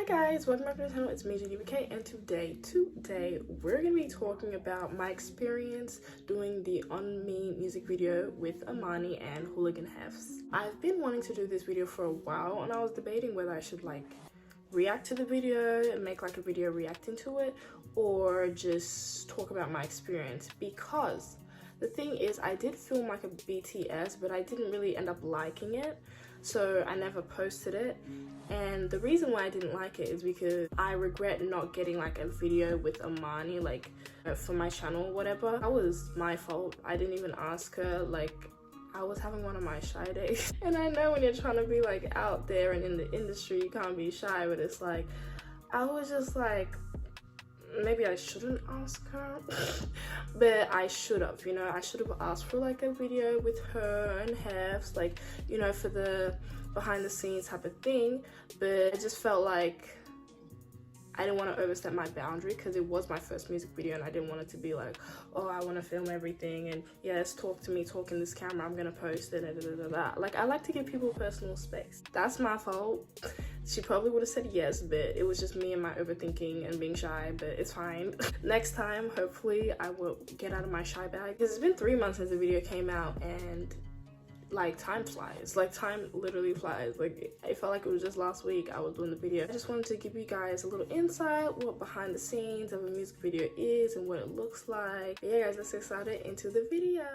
guys, welcome back to the channel. It's me, JDBK, and today we're gonna be talking about my experience doing the On Me music video with Amarni and Hooligan Hefs. I've been wanting to do this video for a while, and I was debating whether I should like react to the video and make like a video reacting to it, or just talk about my experience, because the thing is I did film like a BTS, but I didn't really end up liking it, so I never posted it. And the reason why I didn't like it is because I regret not getting like a video with Amarni like for my channel or whatever. That was my fault. I didn't even ask her. Like, I was having one of my shy days. And I know when you're trying to be like out there and in the industry, you can't be shy, but it's like, I was just like, maybe I shouldn't ask her, but I should have, you know, I should have asked for like a video with her and Hefs, like, you know, for the behind the scenes type of thing. But I just felt like I didn't want to overstep my boundary, because it was my first music video and I didn't want it to be like, oh, I want to film everything and yes, talk to me, talk in this camera, I'm gonna post it, Like, I like to give people personal space. That's my fault. She probably would have said yes, but it was just me and my overthinking and being shy, but it's fine. Next time, hopefully I will get out of my shy bag, because it's been 3 months since the video came out, and like, time flies. Like, time literally flies. Like, it felt like it was just last week I was doing the video. I just wanted to give you guys a little insight what behind the scenes of a music video is and what it looks like. But yeah guys, let's get started into the video.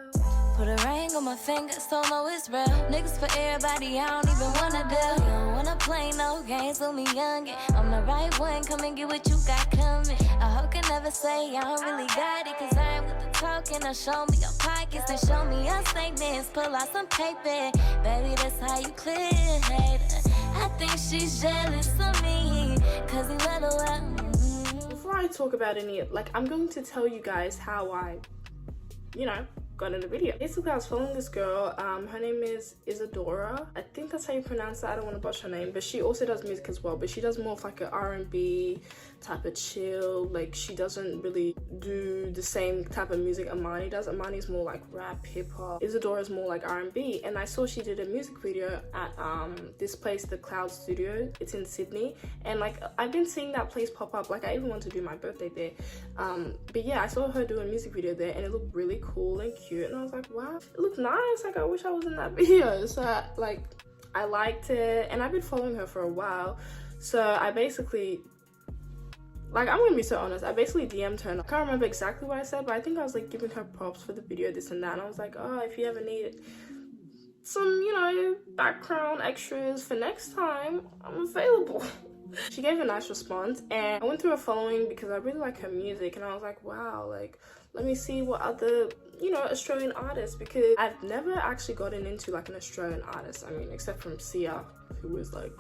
Put a ring on my finger, so know it's real. Niggas for everybody, I don't even wanna deal. You don't wanna play no games with me, youngin'. I'm the right one, come and get what you got coming. I hope can never say I don't really got it, cause I ain't with the talking. Now show me your pockets, then show me your statements. Pull out some paper, baby, that's how you clear the hater. I think she's jealous of me, cause he let her out. Before I talk about any, like, I'm going to tell you guys how I, you know, got in the video. Basically, I was following this girl. Her name is ISADORA. I think that's how you pronounce it. I don't want to botch her name, but she also does music as well, but she does more of like an R&B type of chill. Like, she doesn't really do the same type of music Amarni does. Amarni's more like rap, hip-hop. ISADORA's more like R&B. And I saw she did a music video at this place, the Cloud Studio. It's in Sydney, and like, I've been seeing that place pop up. Like, I even want to do my birthday there. But yeah, I saw her do a music video there, and it looked really cool and cute, and I was like, wow, it looked nice. Like, I wish I was in that video. So I liked it, and I've been following her for a while. So I basically, like, I'm gonna be so honest, I basically DM'd her. I can't remember exactly what I said, but I think I was like giving her props for the video, this and that, and I was like, oh, if you ever need some, you know, background extras for next time, I'm available. She gave a nice response, and I went through her following because I really like her music, and I was like, wow, like, let me see what other, you know, Australian artists, because I've never actually gotten into like an Australian artist. I mean, except from Sia, who is like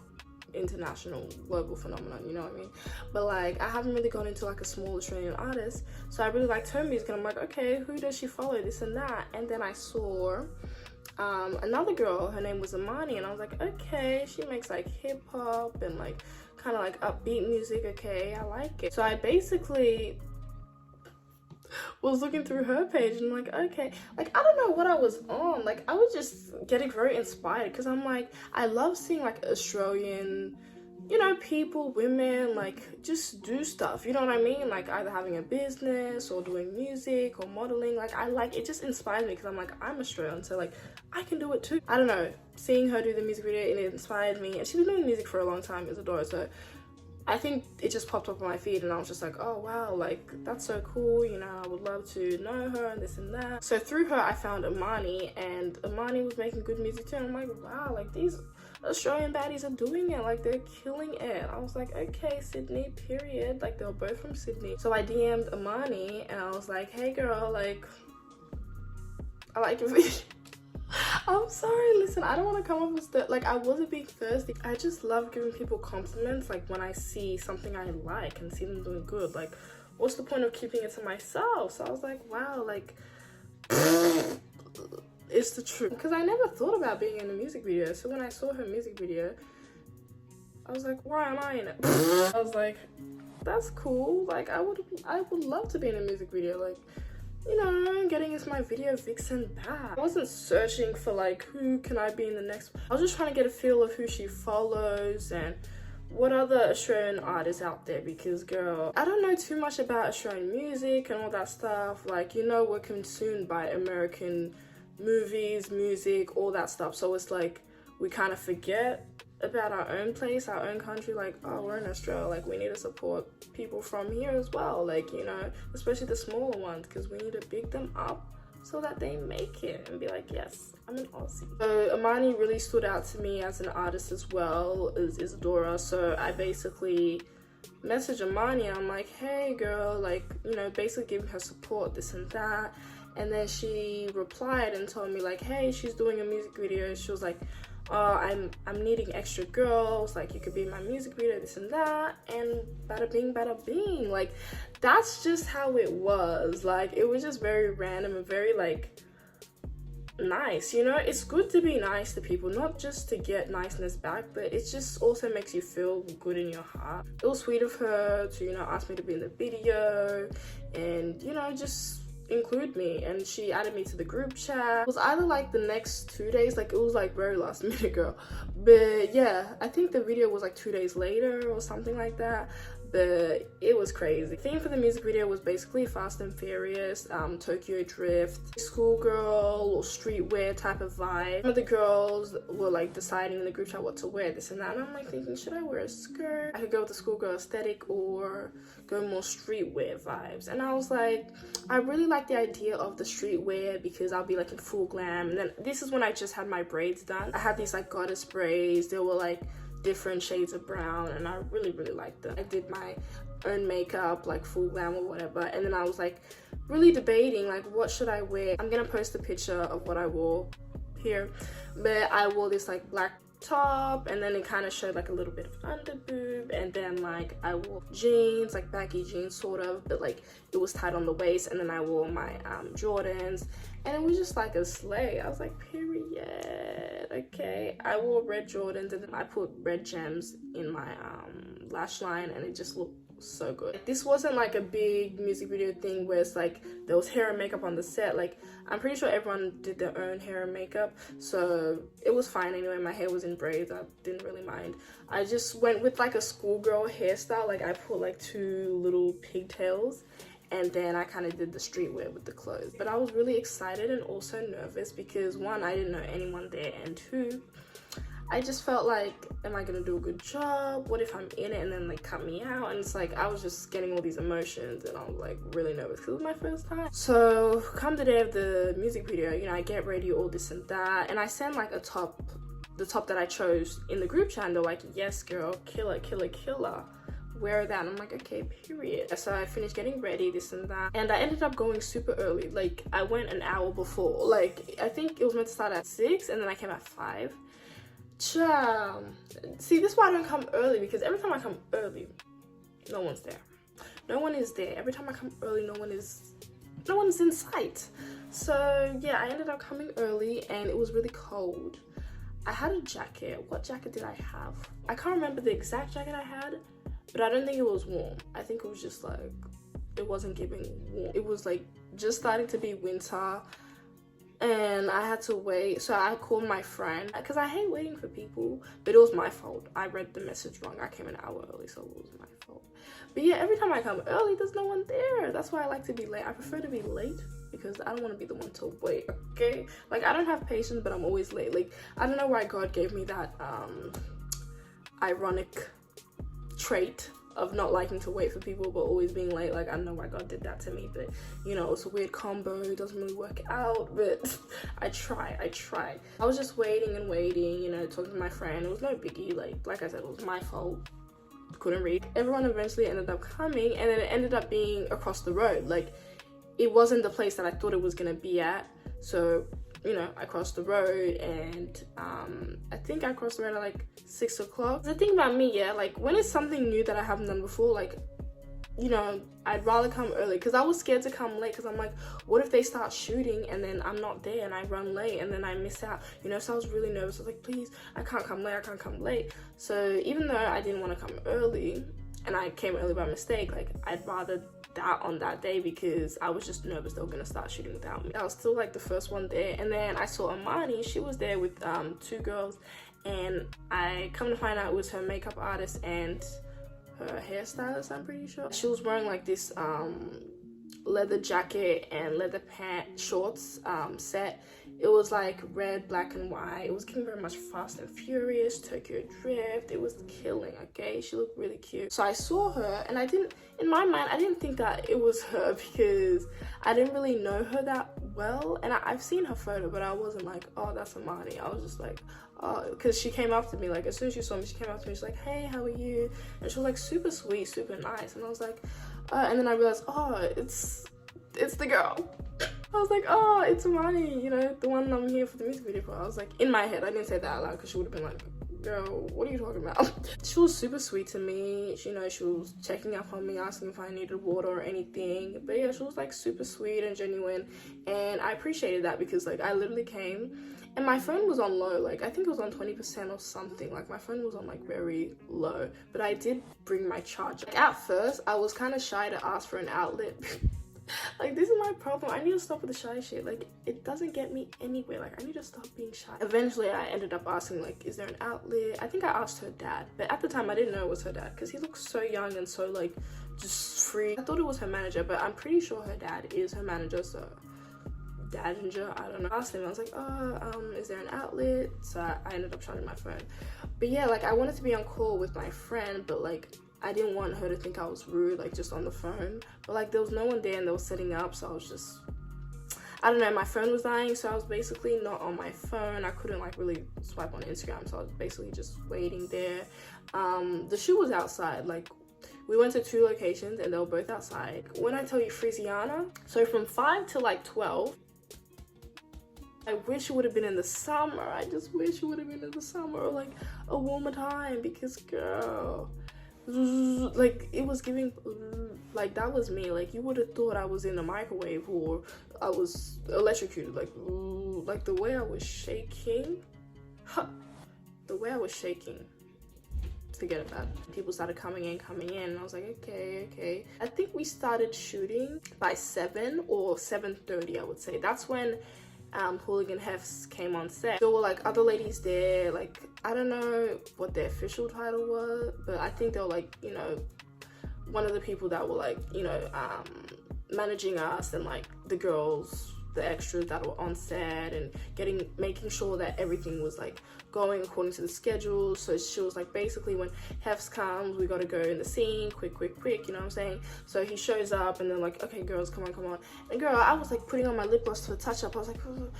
international global phenomenon, you know what I mean? But like, I haven't really gone into like a small Australian artist, so I really liked her music, and I'm like, okay, who does she follow, this and that? And then I saw another girl, her name was Amarni, and I was like, okay, she makes like hip-hop and like kind of like upbeat music. Okay, I like it. So I basically was looking through her page, and I'm like, okay, like, I don't know what I was on. Like, I was just getting very inspired, because I'm like, I love seeing like Australian, you know, people, women, like, just do stuff, you know what I mean? Like, either having a business or doing music or modeling. Like, I like, it just inspires me, because I'm like, I'm Australian, so like, I can do it too. I don't know, seeing her do the music video, it inspired me, and she's been doing music for a long time, ISADORA, so I think it just popped up on my feed, and I was just like, oh wow, like, that's so cool, you know, I would love to know her and this and that. So through her, I found Amarni, and Amarni was making good music too, and I'm like, wow, like, these Australian baddies are doing it, like, they're killing it. I was like, okay, Sydney, period. Like, they were both from Sydney. So I DM'd Amarni, and I was like, hey girl, like, I like your video. I'm sorry, listen, I don't want to come up with stuff. Like, I wasn't being thirsty. I just love giving people compliments, like, when I see something I like and see them doing good. Like, what's the point of keeping it to myself? So I was like, wow, like, it's the truth. Because I never thought about being in a music video. So when I saw her music video, I was like, why am I in it? I was like, that's cool. Like, I would love to be in a music video. Like, you know, getting into my video vixen back. I wasn't searching for like, who can I be in the next. I was just trying to get a feel of who she follows and what other Australian artists out there, because girl, I don't know too much about Australian music and all that stuff. Like, you know, we're consumed by American movies, music, all that stuff, so it's like we kind of forget about our own place, our own country. Like, oh, we're in Australia, like we need to support people from here as well, like, you know, especially the smaller ones, because we need to big them up so that they make it and be like, yes, I'm an Aussie. So Amarni really stood out to me as an artist as well as ISADORA. So I basically messaged Amarni. I'm like, hey girl, like, you know, basically giving her support, this and that. And then she replied and told me like, hey, she's doing a music video. She was like, I'm needing extra girls, like you could be in my music video, this and that. And bada bing bada bing, like that's just how it was. Like, it was just very random and very like nice, you know. It's good to be nice to people, not just to get niceness back, but it just also makes you feel good in your heart. It was sweet of her to, you know, ask me to be in the video and, you know, just include me. And she added me to the group chat. It was either like the next 2 days, like it was like very last minute, girl, but yeah, I think the video was like 2 days later or something like that. But it was crazy. The theme for the music video was basically Fast and Furious, Tokyo Drift, schoolgirl or streetwear type of vibe. Some of the girls were like deciding in the group chat what to wear, this and that, and I'm like thinking, should I wear a skirt? I could go with the schoolgirl aesthetic or go more streetwear vibes. And I was like, I really like the idea of the streetwear because I'll be like in full glam. And then this is when I just had my braids done. I had these like goddess braids. They were like different shades of brown and I really liked them. I did my own makeup, like full glam or whatever, and then I was like really debating like what should I wear. I'm gonna post a picture of what I wore here, but I wore this like black top and then it kind of showed like a little bit of under boob, and then like I wore jeans, like baggy jeans sort of, but like it was tight on the waist, and then I wore my Jordans, and it was just like a slay. I was like, period. Okay, I wore red Jordans and then I put red gems in my lash line and it just looked so good. This wasn't like a big music video thing where it's like there was hair and makeup on the set. Like, I'm pretty sure everyone did their own hair and makeup, so it was fine anyway. My hair was in braids, I didn't really mind. I just went with like a schoolgirl hairstyle. Like, I put like 2 little pigtails and then I kind of did the streetwear with the clothes. But I was really excited and also nervous because 1, I didn't know anyone there, and 2, I just felt like, am I gonna do a good job? What if I'm in it and then they cut me out? And it's like, I was just getting all these emotions and I was like really nervous because it was my first time. So come the day of the music video, you know, I get ready, all this and that, and I send like the top that I chose in the group chat, and they're like, yes girl, killer, wear that. And I'm like, okay, period. So I finished getting ready, this and that, and I ended up going super early. Like, I went an hour before. Like, I think it was meant to start at 6 and then I came at 5. See, this is why I don't come early, because every time I come early, no one's there. No one is there. Every time I come early, no one's in sight. So yeah, I ended up coming early and it was really cold. I had a jacket. What jacket did I have? I can't remember the exact jacket I had, but I don't think it was warm. I think it was just like, it wasn't giving warm. It was like just starting to be winter and I had to wait. So I called my friend because I hate waiting for people, but it was my fault. I read the message wrong. I came an hour early, so it was my fault. But yeah, every time I come early, there's no one there. That's why I like to be late. I prefer to be late because I don't want to be the one to wait, okay? Like, I don't have patience, but I'm always late. Like, I don't know why God gave me that ironic trait of not liking to wait for people but always being late. Like, I don't know why God did that to me, but you know, it's a weird combo. It doesn't really work out, but I try. I was just waiting and waiting, you know, talking to my friend. It was no biggie. Like I said, it was my fault. Couldn't read. Everyone eventually ended up coming, and then it ended up being across the road. Like, it wasn't the place that I thought it was gonna be at. So, you know, I crossed the road, and I think I crossed the road at like 6 o'clock. The thing about me, yeah, like when it's something new that I haven't done before, like, you know, I'd rather come early, because I was scared to come late, because I'm like, what if they start shooting and then I'm not there and I run late and then I miss out, you know? So I was really nervous. I was like, please, I can't come late. So even though I didn't want to come early and I came early by mistake, like, I'd rather that on that day, because I was just nervous they were gonna start shooting without me. I was still like the first one there, and then I saw Amarni. She was there with 2 girls, and I come to find out it was her makeup artist and her hairstylist, I'm pretty sure. She was wearing like this leather jacket and leather pant shorts set. It was like red, black and white. It was giving very much Fast and Furious, Tokyo Drift. It was killing, okay? She looked really cute. So I saw her and in my mind, I didn't think that it was her because I didn't really know her that well. And I've seen her photo, but I wasn't like, oh, that's Amarni. I was just like, oh, because she came up to me, like as soon as she saw me, she came up to me, she's like, hey, how are you? And she was like super sweet, super nice. And I was like, and then I realized, oh, it's the girl. I was like, oh, it's Amarni, you know, the one I'm here for the music video for. I was like, in my head, I didn't say that out loud because she would have been like, girl, what are you talking about? She was super sweet to me. You know, she was checking up on me, asking if I needed water or anything. But yeah, she was like super sweet and genuine, and I appreciated that because like I literally came and my phone was on low. Like I think it was on 20% or something. Like my phone was on like very low, but I did bring my charger. Like, at first I was kind of shy to ask for an outlet. Like, this is my problem. I need to stop with the shy shit. Like, it doesn't get me anywhere. Like, I need to stop being shy. Eventually I ended up asking, like, is there an outlet? I think I asked her dad, but at the time I didn't know it was her dad because he looks so young and so like just free. I thought it was her manager, but I'm pretty sure her dad is her manager, so Dadinger, I don't know. I asked him, I was like, oh, is there an outlet? So I ended up charging my phone. But yeah, like I wanted to be on call with my friend, but like I didn't want her to think I was rude, like just on the phone. But like there was no one there and they were setting up, so I was just, I don't know, my phone was dying, so I was basically not on my phone. I couldn't like really swipe on Instagram, so I was basically just waiting there. The shoe was outside. Like we went to 2 locations and they were both outside. When I tell you Frisiana, so from 5 to like 12, I wish it would have been in the summer. I just wish it would have been in the summer or like a warmer time because girl, like it was giving, like that was me. Like you would have thought I was in a microwave or I was electrocuted. Like the way I was shaking, the way I was shaking, forget about it. People started coming in and I was like, okay. I think we started shooting by 7 or 7:30, I would say. That's when Hooligan Hefs came on set. There were like other ladies there, like I don't know what their official title was, but I think they were like, you know, one of the people that were like, you know, managing us and like the girls, the extras that were on set and making sure that everything was like going according to the schedule. So she was like, basically when Hefs comes, we gotta go in the scene, quick, you know what I'm saying? So he shows up and they're like, okay girls, come on. And girl, I was like putting on my lip gloss for a touch up. I was like, ugh.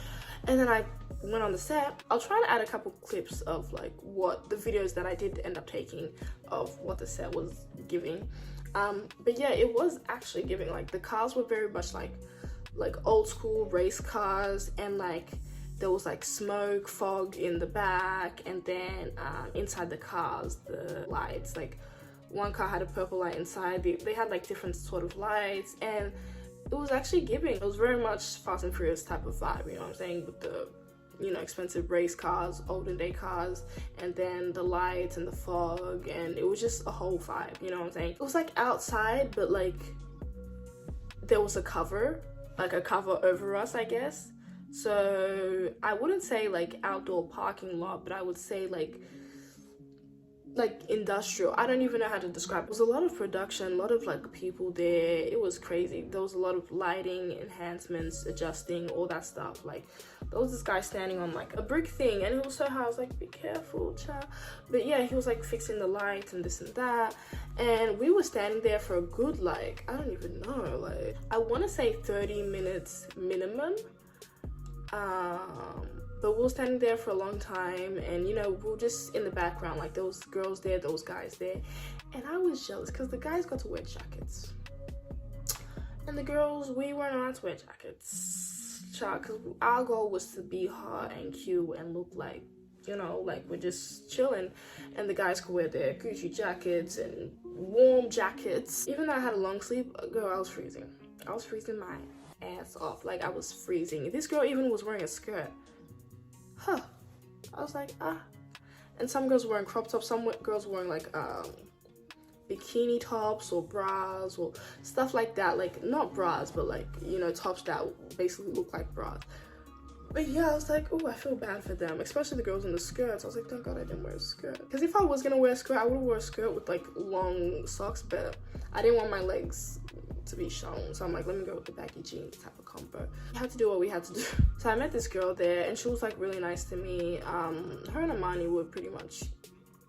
And then I went on the set. I'll try to add a couple clips of like what the videos that I did end up taking of what the set was giving. But yeah, it was actually giving. Like the cars were very much like old school race cars, and like there was like smoke, fog in the back, and then inside the cars, the lights, like one car had a purple light inside. They had like different sort of lights, and it was actually giving. It was very much Fast and Furious type of vibe, you know what I'm saying, with the, you know, expensive race cars, olden day cars, and then the lights and the fog, and it was just a whole vibe, you know what I'm saying. It was like outside, but like there was a cover, like a cover over us, I guess. So I wouldn't say like outdoor parking lot, but I would say like industrial. I don't even know how to describe it. There was a lot of production, a lot of like people there. It was crazy. There was a lot of lighting, enhancements, adjusting, all that stuff. Like there was this guy standing on like a brick thing and it was so high. I was like, be careful, child. But yeah, he was like fixing the lights and this and that, and we were standing there for a good, like, I don't even know, like I want to say 30 minutes minimum. But we were standing there for a long time, and you know, we were just in the background, like there was girls there, those guys there, and I was jealous because the guys got to wear jackets and the girls, we weren't allowed to wear jackets, child, because our goal was to be hot and cute and look like, you know, like we're just chilling, and the guys could wear their Gucci jackets and warm jackets. Even though I had a long sleeve, girl, I was freezing my ass off. Like I was freezing. This girl even was wearing a skirt. I was like, and some girls were wearing crop tops, some girls were wearing like bikini tops or bras or stuff like that. Like not bras, but like, you know, tops that basically look like bras. But yeah, I was like, oh, I feel bad for them, especially the girls in the skirts. I was like, thank God I didn't wear a skirt. Because if I was gonna wear a skirt, I would have wore a skirt with like long socks, but I didn't want my legs to be shown. So I'm like, let me go with the baggy jeans type of combo. We had to do what we had to do. So I met this girl there and she was like really nice to me. Her and Amarni were pretty much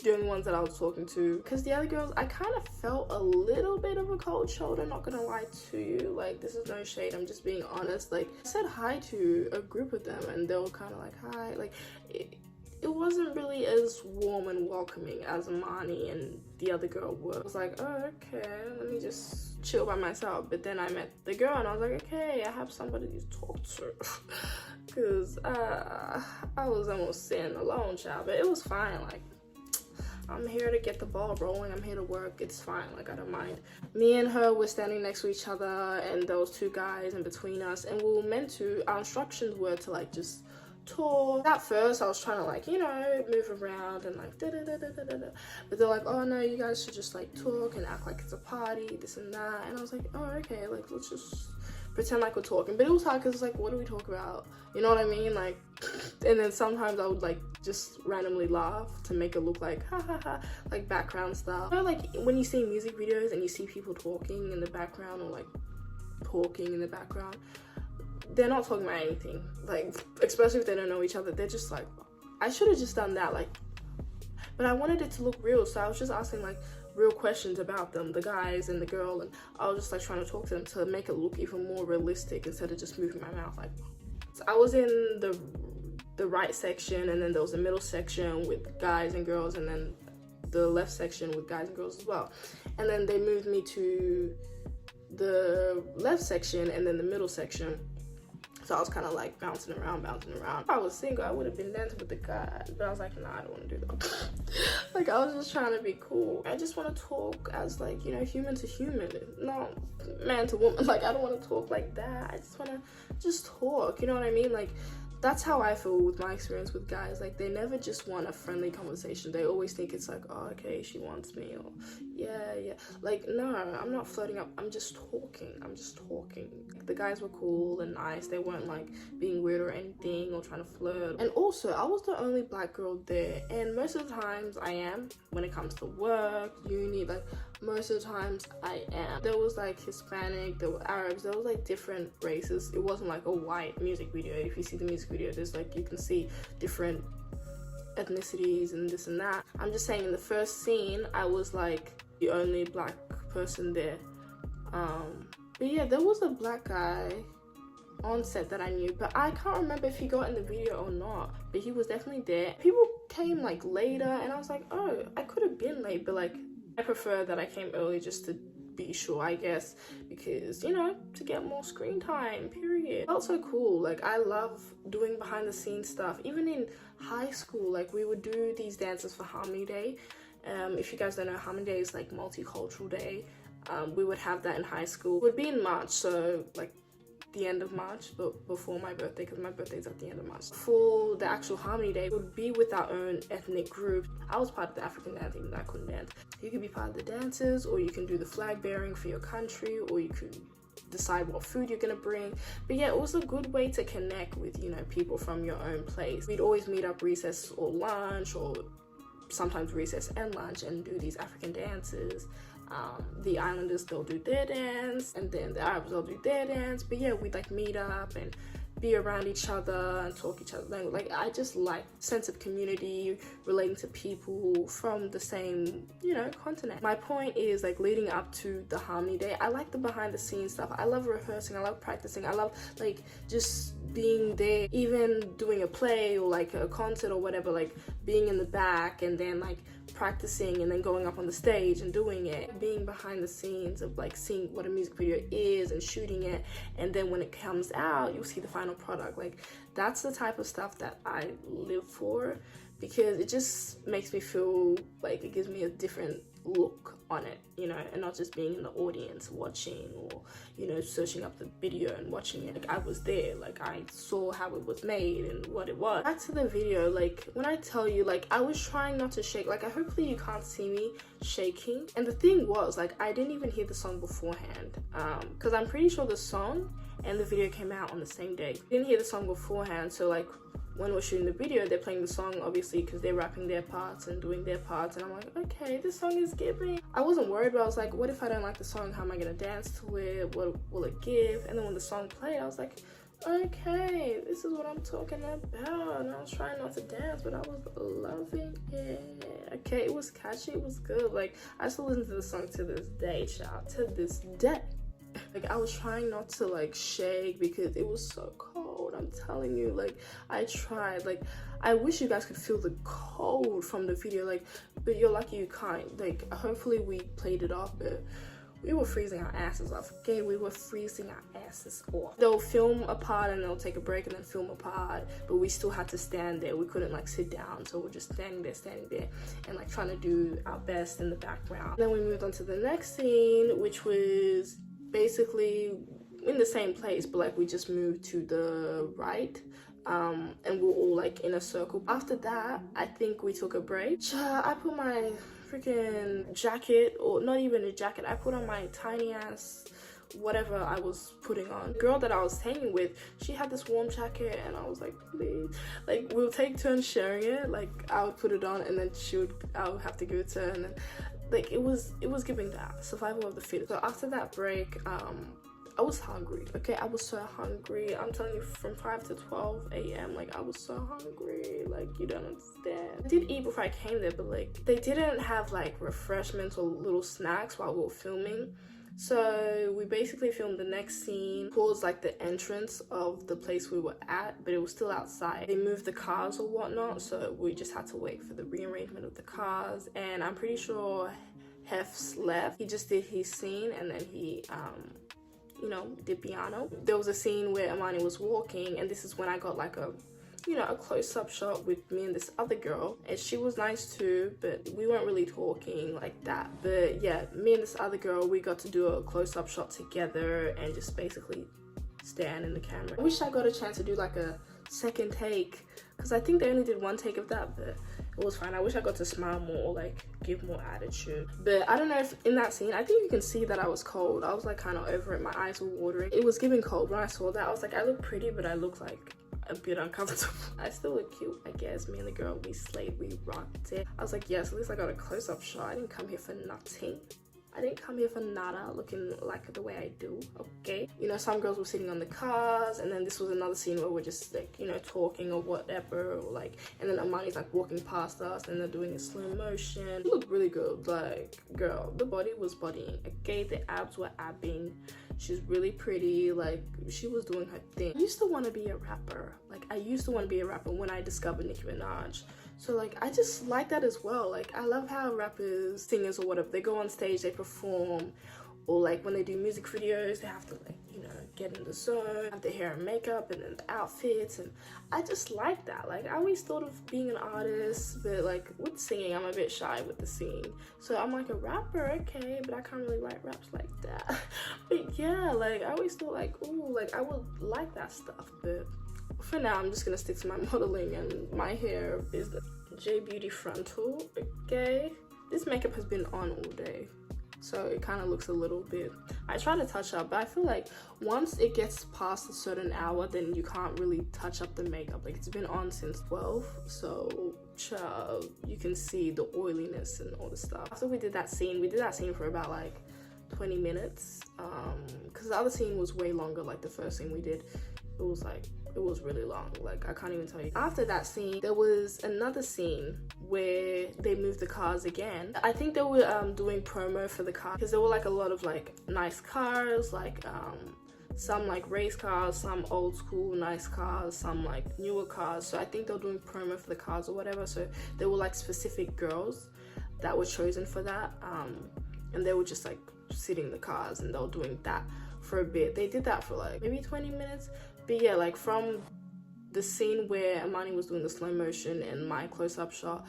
the only ones that I was talking to, because the other girls, I kind of felt a little bit of a cold shoulder, not gonna lie to you. Like, this is no shade, I'm just being honest. Like, I said hi to a group of them and they were kind of like, hi. Like, it wasn't really as warm and welcoming as Amarni and the other girl were. I was like, oh, okay, let me just chill by myself. But then I met the girl and I was like, okay, I have somebody to talk to. Because I was almost sitting alone, child, but it was fine. Like, I'm here to get the ball rolling, I'm here to work, it's fine, like, I don't mind. Me and her were standing next to each other and there was two guys in between us and we were meant to, our instructions were to like just talk. At first I was trying to like, you know, move around and like da-da-da-da-da-da, but they're like, oh no, you guys should just like talk and act like it's a party, this and that. And I was like, oh okay, like let's just pretend like we're talking. But it was hard because it's like, what do we talk about? You know what I mean? Like, and then sometimes I would like just randomly laugh to make it look like ha ha ha, like background stuff. You know, like when you see music videos and you see people talking in the background or like talking in the background, they're not talking about anything. Like, especially if they don't know each other, they're just like, I should have just done that. Like, but I wanted it to look real, so I was just asking like real questions about them, the guys and the girl, and I was just like trying to talk to them to make it look even more realistic instead of just moving my mouth. Like, so I was in the right section, and then there was a middle section with guys and girls, and then the left section with guys and girls as well. And then they moved me to the left section and then the middle section. So I was kind of like bouncing around. If I was single, I would have been dancing with the guys, but I was like, nah, I don't want to do that. Like, I was just trying to be cool. I just want to talk as like, you know, human to human, not man to woman. Like, I don't want to talk like that. I just want to just talk, you know what I mean? Like, that's how I feel with my experience with guys. Like, they never just want a friendly conversation. They always think it's like, oh, okay, she wants me, or yeah. Like, no, I'm not flirting up. I'm just talking. Like, the guys were cool and nice. They weren't like being weird or anything or trying to flirt. And also, I was the only black girl there, and most of the times I am when it comes to work, uni, like most of the times I am. There was like Hispanic, there were Arabs, there was like different races. It wasn't like a white music video. If you see the music video, there's like, you can see different ethnicities and this and that. I'm just saying, in the first scene I was like the only black person there. But yeah, there was a black guy on set that I knew, but I can't remember if he got in the video or not, but he was definitely there. People came like later and I was like, oh, I could have been late, but like I prefer that I came early just to be sure, I guess, because, you know, to get more screen time, period. It felt so cool. Like, I love doing behind the scenes stuff. Even in high school, like, we would do these dances for Harmony Day. If you guys don't know, Harmony Day is like multicultural day. We would have that in high school. It would be in March, so like the end of March, but before my birthday, because my birthday's at the end of March. For the actual Harmony Day, it would be with our own ethnic group. I was part of the African dance, even though I couldn't dance. You could be part of the dancers, or you can do the flag bearing for your country, or you could decide what food you're gonna bring. But yeah, it was a good way to connect with, you know, people from your own place. We'd always meet up recess or lunch, or sometimes recess and lunch, and do these African dances. The islanders, they'll do their dance, and then the Arabs, they'll do their dance. But yeah, we'd like meet up and be around each other and talk each other's language. Like, I just like sense of community, relating to people from the same, you know, continent. My point is, like, leading up to the Harmony Day, I like the behind the scenes stuff. I love rehearsing, I love practicing, I love like just being there, even doing a play or like a concert or whatever, like being in the back and then like practicing and then going up on the stage and doing it, being behind the scenes of like seeing what a music video is and shooting it, and then when it comes out you'll see the final product. Like, that's the type of stuff that I live for, because it just makes me feel like it gives me a different look on it, you know, and not just being in the audience watching, or, you know, searching up the video and watching it. Like, I was there, like I saw how it was made and what it was. Back to the video, like, when I tell you, like, I was trying not to shake. Like, hopefully you can't see me shaking. And the thing was, like, I didn't even hear the song beforehand, because I'm pretty sure the song and the video came out on the same day. Didn't hear the song beforehand, so like when we're shooting the video, they're playing the song obviously because they're rapping their parts and doing their parts, and I'm like, okay, this song is giving. I wasn't worried, but I was like, what if I don't like the song? How am I gonna dance to it? What will it give? And then when the song played, I was like, okay, this is what I'm talking about. And I was trying not to dance, but I was loving it. Okay, it was catchy, it was good. Like, I still listen to the song to this day, child, to this day. Like, I was trying not to like shake because it was so cold. I'm telling you, like, I tried. Like, I wish you guys could feel the cold from the video, like, but you're lucky you can't. Like, hopefully we played it off, but we were freezing our asses off. Okay, we were freezing our asses off. They'll film a part and they'll take a break and then film a part, but we still had to stand there. We couldn't like sit down, so we're just standing there and like trying to do our best in the background. Then we moved on to the next scene, which was basically in the same place, but like we just moved to the right, and we're all like in a circle. After that, I think we took a break. I put my freaking jacket, or not even a jacket, I put on my tiny ass whatever I was putting on. The girl that I was hanging with, she had this warm jacket, and I was like, please, like, we'll take turns sharing it. Like, I would put it on and then I would have to give it to her, and then like it was giving that survival of the fittest. So after that break, I was hungry. Okay, I was so hungry. I'm telling you, from 5 to 12 a.m. like I was so hungry, like you don't understand. I did eat before I came there, but like they didn't have like refreshments or little snacks while we were filming. So we basically filmed the next scene towards like the entrance of the place we were at, but it was still outside. They moved the cars or whatnot, so we just had to wait for the rearrangement of the cars. And I'm pretty sure Hefs left. He just did his scene, and then he you know, did piano. There was a scene where Amarni was walking, and this is when I got like a, you know, a close-up shot with me and this other girl, and she was nice too, but we weren't really talking like that. But yeah, me and this other girl, we got to do a close-up shot together and just basically stand in the camera. I wish I got a chance to do like a second take, because I think they only did one take of that, but it was fine. I wish I got to smile more, like give more attitude. But I don't know if in that scene, I think you can see that I was cold. I was like kind of over it. My eyes were watering. It was giving cold. When I saw that, I was like, I look pretty, but I look like a bit uncomfortable. I still look cute, I guess. Me and the girl, we slayed, we rocked it. I was like, yes, at least I got a close-up shot. I didn't come here for nothing. I didn't come here for nada, looking like the way I do, okay? You know, some girls were sitting on the cars, and then this was another scene where we're just like, you know, talking or whatever, or like, and then Amarni's like walking past us, and they're doing a slow motion. It looked really good. Like, girl, the body was bodying, okay? The abs were abbing. She's really pretty. Like, she was doing her thing. I used to want to be a rapper. Like, I used to want to be a rapper when I discovered Nicki Minaj. So like, I just like that as well. Like, I love how rappers, singers or whatever, they go on stage, they perform, or like when they do music videos, they have to like, you know, get in the zone, have the hair and makeup and then the outfits, and I just like that. Like, I always thought of being an artist, but like with singing, I'm a bit shy with the singing. So I'm like, a rapper, okay, but I can't really write raps like that. But yeah, like I always thought like, ooh, like I would like that stuff, but for now, I'm just gonna stick to my modeling, and my hair is the J Beauty frontal, okay? This makeup has been on all day, so it kind of looks a little bit, I try to touch up, but I feel like once it gets past a certain hour, then you can't really touch up the makeup. Like, it's been on since 12, so child, you can see the oiliness and all the stuff. After we did that scene for about like 20 minutes, because the other scene was way longer. Like the first scene we did, it was really long. Like, I can't even tell you. After that scene, there was another scene where they moved the cars again. I think they were doing promo for the car, because there were like a lot of like nice cars, like some like race cars, some old school nice cars, some like newer cars. So I think they were doing promo for the cars or whatever. So there were like specific girls that were chosen for that, and they were just like sitting in the cars, and they were doing that for a bit. They did that for like maybe 20 minutes. But yeah, like from the scene where Amarni was doing the slow motion and my close-up shot,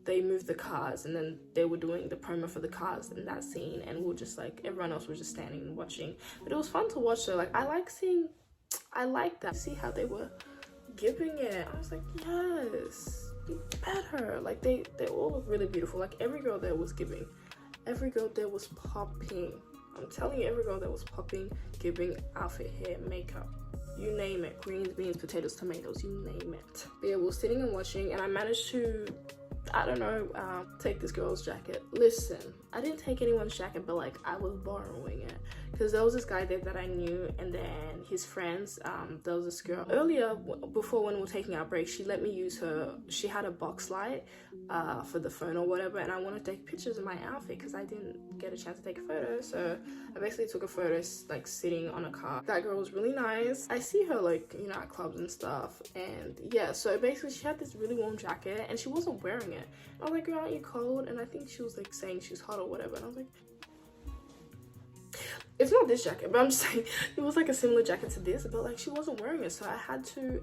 they moved the cars, and then they were doing the promo for the cars in that scene, and we were just like, everyone else was just standing and watching. But it was fun to watch though. Like, I like that. See how they were giving it. I was like, yes, be better. Like, they all look really beautiful. Like, every girl there was giving. Every girl there was popping. I'm telling you, every girl that was popping, giving outfit, hair, makeup, you name it, greens, beans, potatoes, tomatoes, you name it. But yeah, we were sitting and watching, and I managed to, I don't know, take this girl's jacket. Listen, I didn't take anyone's jacket, but like I was borrowing it, because there was this guy there that I knew, and then his friends, there was this girl earlier, before when we were taking our break, she let me use her, she had a box light for the phone or whatever, and I wanted to take pictures of my outfit because I didn't get a chance to take a photo. So I basically took a photo like sitting on a car. That girl was really nice. I see her like, you know, at clubs and stuff, and yeah, so basically she had this really warm jacket and she wasn't wearing it. I was like, girl, aren't you cold? And I think she was like saying she's hot or whatever, and I was like, it's not this jacket, but I'm just saying it was like a similar jacket to this, but like she wasn't wearing it, so I had to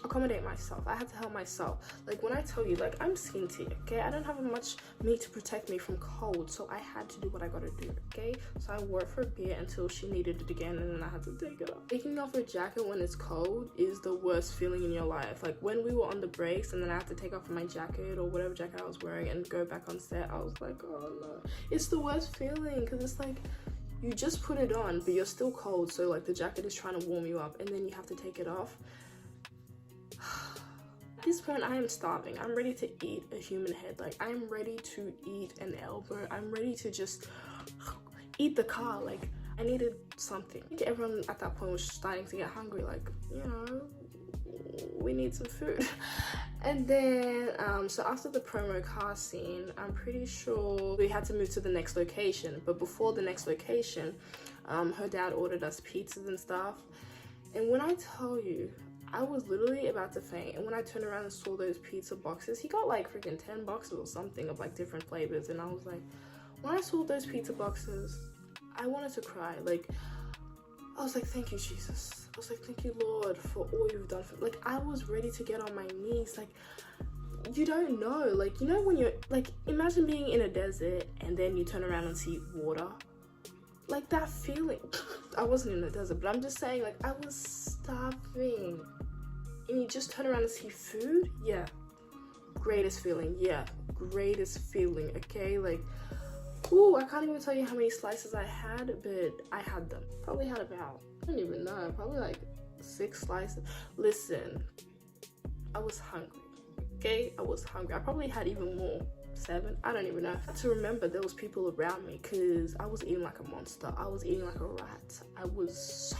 accommodate myself. I had to help myself. Like when I tell you, like I'm skinty, okay, I don't have much meat to protect me from cold, so I had to do what I gotta do, okay? So I wore it for a bit until she needed it again, and then I had to take it off. Taking off a jacket when it's cold is the worst feeling in your life. Like when we were on the breaks and then I had to take off my jacket or whatever jacket I was wearing and go back on set, I was like, oh no, it's the worst feeling, because it's like you just put it on but you're still cold, so like the jacket is trying to warm you up and then you have to take it off. At this point I am starving. I'm ready to eat a human head. Like I'm ready to eat an elbow. I'm ready to just eat the car. Like I needed something. I think everyone at that point was starting to get hungry, like, you know, we need some food. And then so after the promo car scene, I'm pretty sure we had to move to the next location, but before the next location, her dad ordered us pizzas and stuff, and when I tell you, I was literally about to faint. And when I turned around and saw those pizza boxes, he got like freaking 10 boxes or something of like different flavors, and I was like, when I saw those pizza boxes, I wanted to cry. Like I was like, thank you, Jesus. I was like, thank you, Lord, for all you've done for me. Like I was ready to get on my knees. Like you don't know, like, you know, when you're like, imagine being in a desert and then you turn around and see water, like that feeling. I wasn't in the desert, but I'm just saying, like I was starving and you just turn around and see food. Yeah, greatest feeling. Yeah, greatest feeling. Okay, like, ooh, I can't even tell you how many slices I had, but I had them. Probably had about, I don't even know, probably like 6 slices. Listen, I was hungry, okay? I was hungry. I probably had even more, 7, I don't even know. I had to remember there was people around me because I was eating like a monster. I was eating like a rat. I was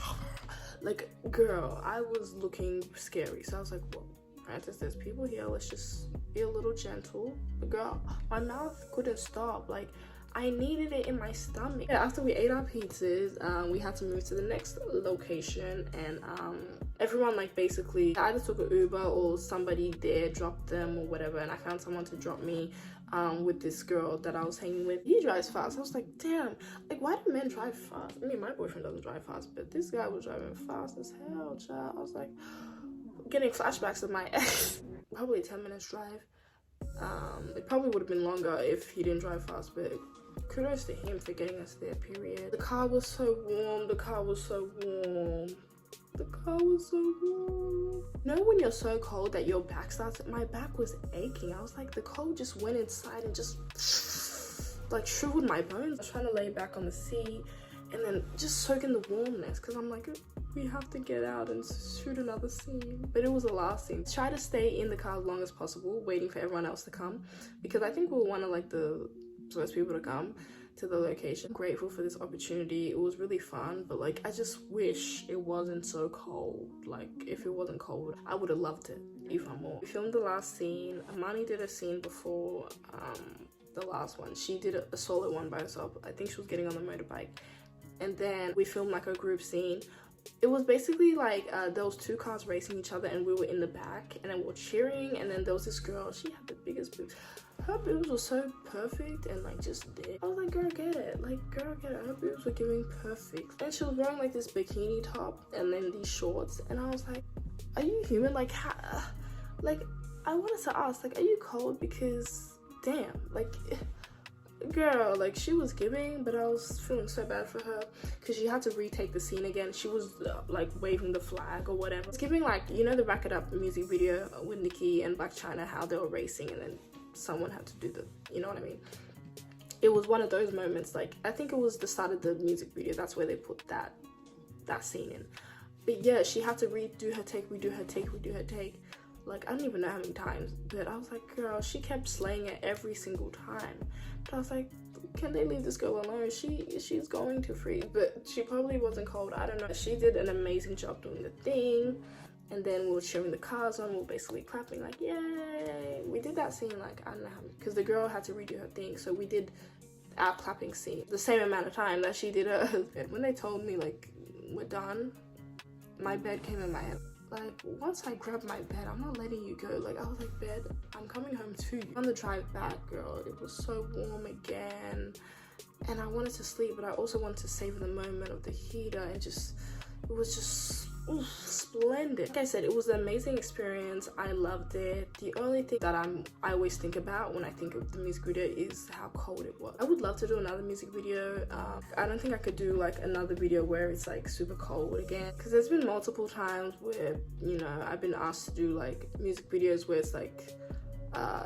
like, girl, I was looking scary. So I was like, well, Francis, there's people here, let's just be a little gentle. But girl, my mouth couldn't stop. Like I needed it in my stomach. Yeah, after we ate our pizzas, we had to move to the next location, and everyone like basically either took an Uber or somebody there dropped them or whatever, and I found someone to drop me with this girl that I was hanging with. He drives fast. I was like, damn, like why do men drive fast? I mean, my boyfriend doesn't drive fast, but this guy was driving fast as hell, child. I was like getting flashbacks of my ex. Probably 10 minutes drive. It probably would have been longer if he didn't drive fast, but kudos to him for getting us there, period. The car was so warm. The car was so warm. The car was so warm. You know when you're so cold that your back starts, my back was aching. I was like, the cold just went inside and just like shriveled my bones. I was trying to lay back on the seat and then just soak in the warmness, because I'm like, we have to get out and shoot another scene. But it was the last scene. Try to stay in the car as long as possible, waiting for everyone else to come, because I think we were one of like the first people to come to the location. I'm grateful for this opportunity. It was really fun, but like I just wish it wasn't so cold. Like if it wasn't cold, I would have loved it even more. We filmed the last scene. Amarni did a scene before the last one. She did a solo one by herself. I think she was getting on the motorbike, and then we filmed like a group scene. It was basically like there was 2 cars racing each other and we were in the back, and then we were cheering, and then there was this girl, she had the biggest boobs. Her boobs were so perfect and like just there. I was like, girl, get it. Like, girl, get it. Her boobs were giving perfect. And she was wearing like this bikini top and then these shorts, and I was like, are you human? Like, like I wanted to ask, like, are you cold? Because damn, like girl, like she was giving, but I was feeling so bad for her because she had to retake the scene again. She was like waving the flag or whatever. It's giving like, you know, the Back It Up music video with Nicki and Black China, how they were racing and then someone had to do the, you know what I mean? it was one of those moments, like I think it was the start of the music video, that's where they put that scene in. But yeah, she had to redo her take, redo her take, redo her take. Like, I don't even know how many times, but I was like, girl, she kept slaying it every single time. But I was like, can they leave this girl alone? She's going to freeze. But she probably wasn't cold, I don't know. She did an amazing job doing the thing. And then we were cheering the cars on, we were basically clapping like, yay. We did that scene like, I don't know how many, because the girl had to redo her thing. So we did our clapping scene the same amount of time that she did hers. And when they told me like, we're done, my bed came in my head. Like, once I grabbed my bed, I'm not letting you go. Like, I was like, bed, I'm coming home to you. On the drive back, girl, it was so warm again. And I wanted to sleep, but I also wanted to savor the moment of the heater. And just, it was just splendid. Like I said, it was an amazing experience. I loved it. The only thing that I always think about when I think of the music video is how cold it was. I would love to do another music video. I don't think I could do like another video where it's like super cold again, because there's been multiple times where, you know, I've been asked to do like music videos where it's like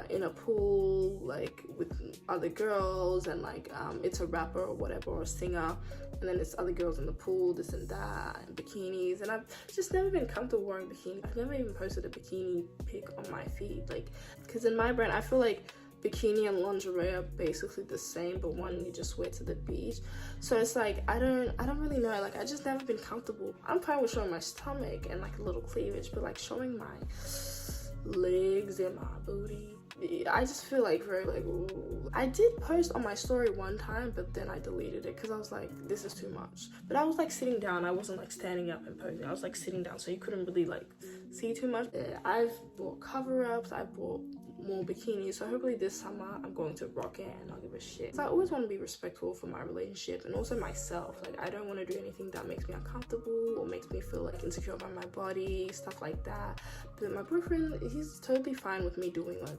in a pool, like with other girls, and like it's a rapper or whatever, or a singer, and then it's other girls in the pool, this and that, and bikinis. And I've just never been comfortable wearing bikini. I've never even posted a bikini pic on my feed, like, because in my brand I feel like bikini and lingerie are basically the same, but one you just wear to the beach. So it's like I don't really know, like I just never been comfortable. I'm fine with showing my stomach and like a little cleavage, but like showing my legs and my booty, I just feel like very like, ooh. I did post on my story one time, but then I deleted it because I was like, this is too much. But I was like sitting down, I wasn't like standing up and posing, I was like sitting down, so you couldn't really like see too much. I've bought cover-ups, I bought more bikinis, so hopefully this summer I'm going to rock it and I'll give a shit. So I always want to be respectful for my relationship and also myself. Like, I don't want to do anything that makes me uncomfortable or makes me feel like insecure about my body, stuff like that. But my boyfriend, he's totally fine with me doing like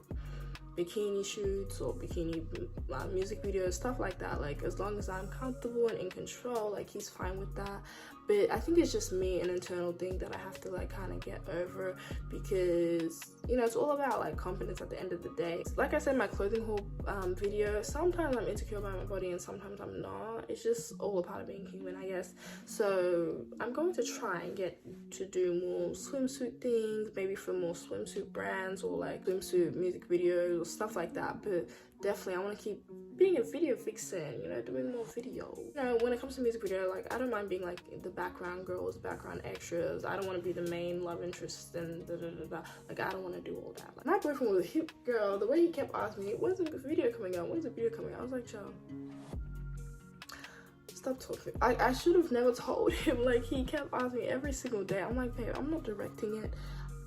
bikini shoots or bikini music videos, stuff like that. Like, as long as I'm comfortable and in control, like, he's fine with that. But I think it's just me, an internal thing that I have to like kind of get over, because, you know, it's all about like confidence at the end of the day. Like I said, my clothing haul video, sometimes I'm insecure about my body and sometimes I'm not. It's just all a part of being human, I guess. So I'm going to try and get to do more swimsuit things, maybe for more swimsuit brands or like swimsuit music videos or stuff like that. But definitely I want to keep being a video vixen, you know, doing more video. You know, when it comes to music video, like, I don't mind being like the background girls, background extras. I don't want to be the main love interest and like, I don't want to do all that. Like, my boyfriend was a hip girl. The way he kept asking me, when's the video coming out, when's the video coming out, I was like, Joe, stop talking. I should have never told him. Like, he kept asking me every single day. I'm like, babe, I'm not directing it,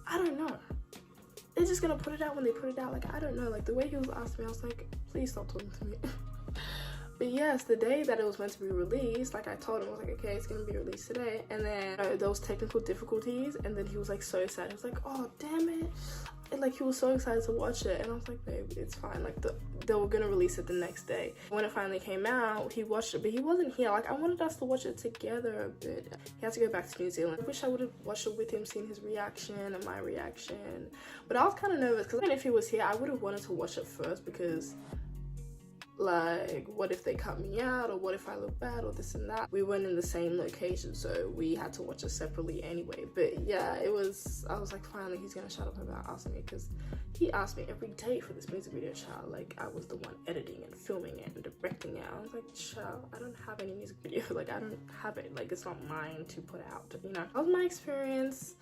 I don't know. They're just gonna put it out when they put it out. Like, I don't know. Like, the way he was asking me, I was like, please stop talking to me. But yes, the day that it was meant to be released, like, I told him, I was like, okay, it's gonna be released today. And then there was technical difficulties, and then he was like so sad. He was like, oh damn it. And like, he was so excited to watch it, and I was like, babe, it's fine. Like, they were gonna release it the next day. When it finally came out, he watched it, but he wasn't here. Like, I wanted us to watch it together, but he had to go back to New Zealand. I wish I would have watched it with him, seen his reaction and my reaction. But I was kind of nervous, because if he was here, I would have wanted to watch it first, because like, what if they cut me out, or what if I look bad, or this and that. We weren't in the same location, so we had to watch it separately anyway. But yeah, I was like, finally he's gonna shut up about asking me, because he asked me every day for this music video, child. Like, I was the one editing and filming it and directing it. I was like, child, I don't have any music video. Like, I don't have it. Like, it's not mine to put out, you know. That was my experience.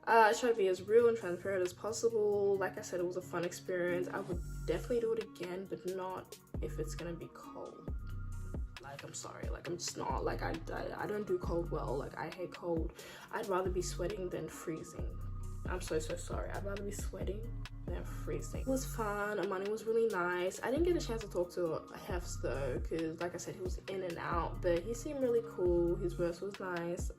I try to be as real and transparent as possible. Like I said, it was a fun experience. I would definitely do it again, but not if it's gonna be cold. Like, I'm sorry, like, I'm just not, like, I don't do cold well. Like, I hate cold. I'd rather be sweating than freezing. I'm so sorry. I'd rather be sweating than freezing. It was fun. Amarni was really nice. I didn't get a chance to talk to Hefs though, because like I said, he was in and out, but he seemed really cool. His verse was nice.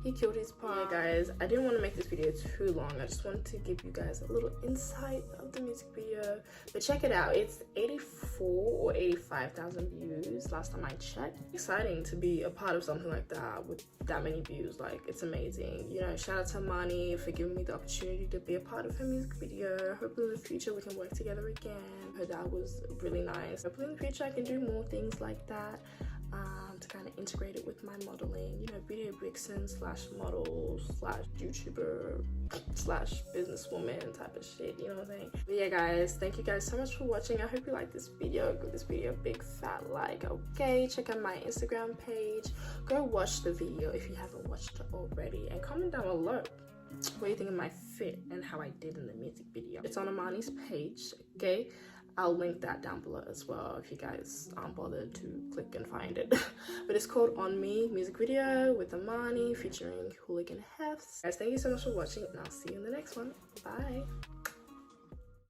He killed his part. Yeah, guys, I didn't want to make this video too long. I just wanted to give you guys a little insight of the music video. But check it out. It's 84 or 85,000 views last time I checked. Exciting to be a part of something like that with that many views. Like, it's amazing. You know, shout out to Amarni for giving me the opportunity to be a part of her music video. her. Hopefully in the future we can work together again. Her dad was really nice. Hopefully in the future I can do more things like that, to kind of integrate it with my modeling, you know, video vixen slash model slash YouTuber slash businesswoman type of shit, you know what I'm saying? But yeah guys, thank you guys so much for watching. I hope you like this video. Give this video a big fat like, okay? Check out my Instagram page. Go watch the video if you haven't watched it already, and comment down below what you think of my fit and how I did in the music video. It's on Amarni's page, okay? I'll link that down below as well if you guys aren't bothered to click and find it. But it's called On Me music video with Amarni featuring Hooligan Hefs. Guys, thank you so much for watching, and I'll see you in the next one. Bye.